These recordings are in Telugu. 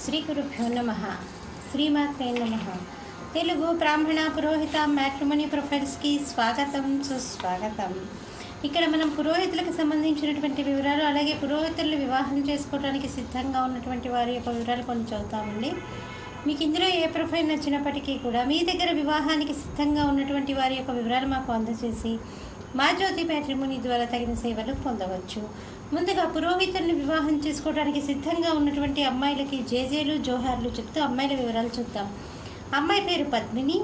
శ్రీ గురుభ్యో నమః. శ్రీమాత్రే నమః. తెలుగు బ్రాహ్మణ పురోహిత మ్యాట్రిమోనీ ప్రొఫైల్స్కి స్వాగతం, సుస్వాగతం. ఇక్కడ మనం పురోహితులకు సంబంధించినటువంటి వివరాలు, అలాగే పురోహితులను వివాహం చేసుకోవడానికి సిద్ధంగా ఉన్నటువంటి వారి యొక్క వివరాలు కొన్ని చదువుతామండి. మీకు ఇందులో ఏ ప్రొఫైల్ నచ్చినప్పటికీ కూడా మీ దగ్గర వివాహానికి సిద్ధంగా ఉన్నటువంటి వారి యొక్క వివరాలు మాకు అందజేసి మా జ్యోతి మ్యాట్రిమోనీ ద్వారా తగిన సేవలు పొందవచ్చు. ముందుగా పురోహితులను వివాహం చేసుకోవడానికి సిద్ధంగా ఉన్నటువంటి అమ్మాయిలకి జేజేలు జోహార్లు చెప్తూ అమ్మాయిల వివరాలు చూద్దాం. అమ్మాయి పేరు పద్మిని.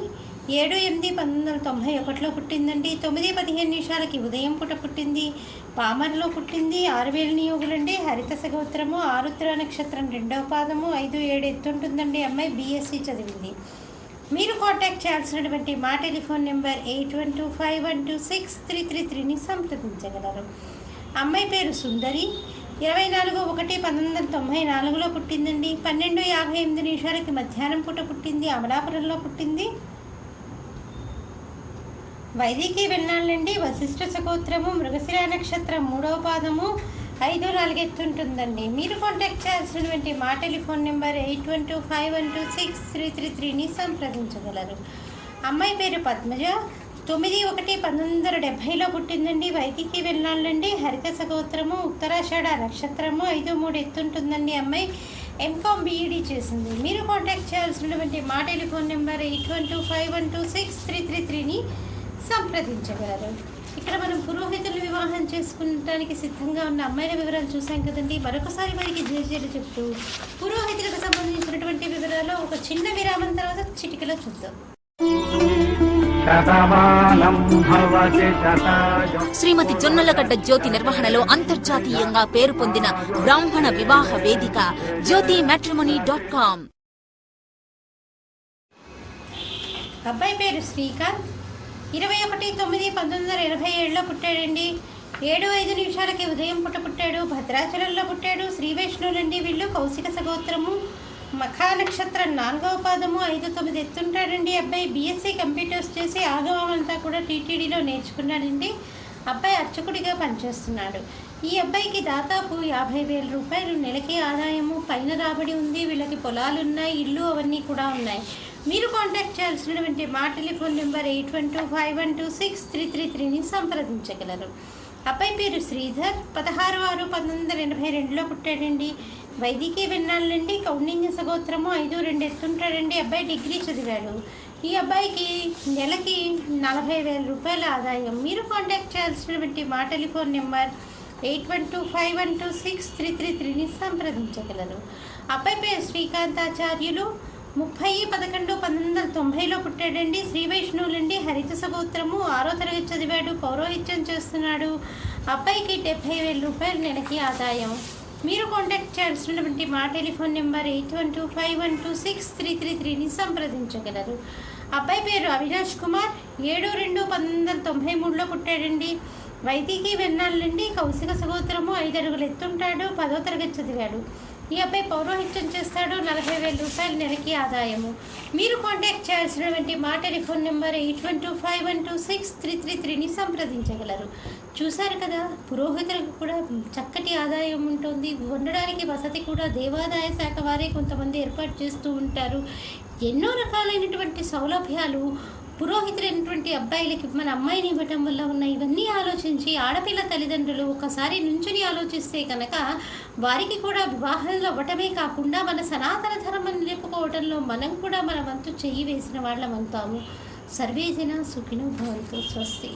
7/8/1991లో పుట్టిందండి. 9:15 ఉదయం పూట పుట్టింది. పామర్లో పుట్టింది. 6000 నియోగులండి. హరిత సగోత్రము, ఆరుద్ర నక్షత్రం 2వ పాదము, 5-7 ఎత్తుంటుందండి. అమ్మాయి BSc చదివింది. మీరు కాంటాక్ట్ చేయాల్సినటువంటి మా టెలిఫోన్ నెంబర్ 8125126333ని సంప్రదించగలరు. అమ్మాయి పేరు సుందరి. 24/1/1994లో పుట్టిందండి. 12:58 మధ్యాహ్నం పూట పుట్టింది. అమలాపురంలో పుట్టింది. వైదికి వెళ్ళాలండి. వశిష్ఠ సగోత్రము, మృగశిర నక్షత్రం 3వ పాదము, 5-4 ఎత్తుంటుందండి. మీరు కాంటాక్ట్ చేయాల్సినటువంటి మా టెలిఫోన్ నెంబర్ 8125126333ని సంప్రదించగలరు. అమ్మాయి పేరు పద్మజ. 9/1/1970లో పుట్టిందండి. వైదికి వెళ్ళాలండి. హరిత సగోత్రము, ఉత్తరాషాఢ నక్షత్రము, 5-3 ఎత్తుంటుందండి. అమ్మాయి MCom BEd చేసింది. మీరు కాంటాక్ట్ చేయాల్సినటువంటి మా టెలిఫోన్ నెంబర్ 8125126333ని సంప్రదించగలరు. ఇక్కడ మనం పురోహితులు వివాహం చేసుకుంటానికి సిద్ధంగా ఉన్న అమ్మాయిల వివరాలు చూసాం కదండి. మరొకసారి వారికి జేజేలు చెప్తూ పురోహితులకు సంబంధించినటువంటి వివరాలు ఒక చిన్న విరామం తర్వాత చిటికలో చూద్దాం. శ్రీమతి జొన్నలగడ్డ జ్యోతి నిర్వహణలో అంతర్జాతీయంగా పేరు పొందిన బ్రాహ్మణ వివాహ వేదిక jyotimatrimony.com. అబ్బాయి పేరు శ్రీకాంత్. 21/9/1987లో పుట్టాడండి. 7:05 ఉదయం పూట పుట్టాడు. భద్రాచలంలో పుట్టాడు. శ్రీ వైష్ణవులండి వీళ్ళు. కౌశిక సగోత్రము, మఖా నక్షత్రం 4వ పాదము, 5-9 ఎత్తుంటాడండి. అబ్బాయి BSc కంప్యూటర్స్ చేసి ఆగమం అంతా కూడా TTDలో నేర్చుకున్నాడండి. అబ్బాయి అర్చకుడిగా పనిచేస్తున్నాడు. ఈ అబ్బాయికి దాదాపు 50,000 రూపాయలు నెలకి ఆదాయము, పైన రాబడి ఉంది. వీళ్ళకి పొలాలు ఉన్నాయి, ఇల్లు అవన్నీ కూడా ఉన్నాయి. మీరు కాంటాక్ట్ చేయాల్సినటువంటి మా టెలిఫోన్ నెంబర్ 8125126333ని సంప్రదించగలరు. అబ్బాయి పేరు శ్రీధర్. 16/6/1982లో పుట్టాడండి. వైదికి వెన్నాళ్ళండి. కౌండింగ సగోత్రము, 5-2 ఎత్తుంటాడండి. అబ్బాయి డిగ్రీ చదివాడు. ఈ అబ్బాయికి నెలకి 40,000 రూపాయల ఆదాయం. మీరు కాంటాక్ట్ చేయాల్సినటువంటి మా టెలిఫోన్ నెంబర్ 8125126333ని సంప్రదించగలరు. అబ్బాయి పేరు శ్రీకాంతాచార్యులు. 30/11/1990లో పుట్టాడండి. శ్రీ వైష్ణవులండి. హరిత సగోత్రము, 6వ తరగతి చదివాడు. పౌరోహిత్యం చేస్తున్నాడు. అబ్బాయికి 70,000 రూపాయలు నెలకి ఆదాయం. మీరు కాంటాక్ట్ చేయాల్సినటువంటి మా టెలిఫోన్ నెంబర్ 8125126333ని సంప్రదించగలరు. అబ్బాయి పేరు అవినాష్ కుమార్. 7/2/1993లో పుట్టాడండి. వైదికి వెన్నాళ్ళండి. కౌశిక సగోత్రము, 5 అడుగులు ఎత్తుంటాడు. 10వ తరగతి చదివాడు. ఈ అబ్బాయి పౌరోహిత్యం చేస్తాడు. 40,000 రూపాయలు నెలకి ఆదాయము. మీరు కాంటాక్ట్ చేయాల్సినటువంటి మా టెలిఫోన్ నెంబర్ 8125126333ని సంప్రదించగలరు. చూశారు కదా, పురోహితులకు కూడా చక్కటి ఆదాయం ఉంటుంది. ఉండడానికి వసతి కూడా దేవాదాయ శాఖ వారే కొంతమంది ఏర్పాటు చేస్తూ ఉంటారు. ఎన్నో రకాలైనటువంటి సౌలభ్యాలు పురోహితులైనటువంటి అబ్బాయిలకి మన అమ్మాయిని ఇవ్వటం వల్ల ఉన్న ఇవన్నీ ఆలోచించి ఆడపిల్ల తల్లిదండ్రులు ఒకసారి నుంచుని ఆలోచిస్తే కనుక వారికి కూడా వివాహాలు అవ్వటమే కాకుండా మన సనాతన ధర్మం నిలుపుకోవడంలో మనం కూడా మన వంతు చెయ్యి వేసిన వాళ్ళం అవుతాము. సర్వే జన సుఖినో భవంతు. స్వస్తి.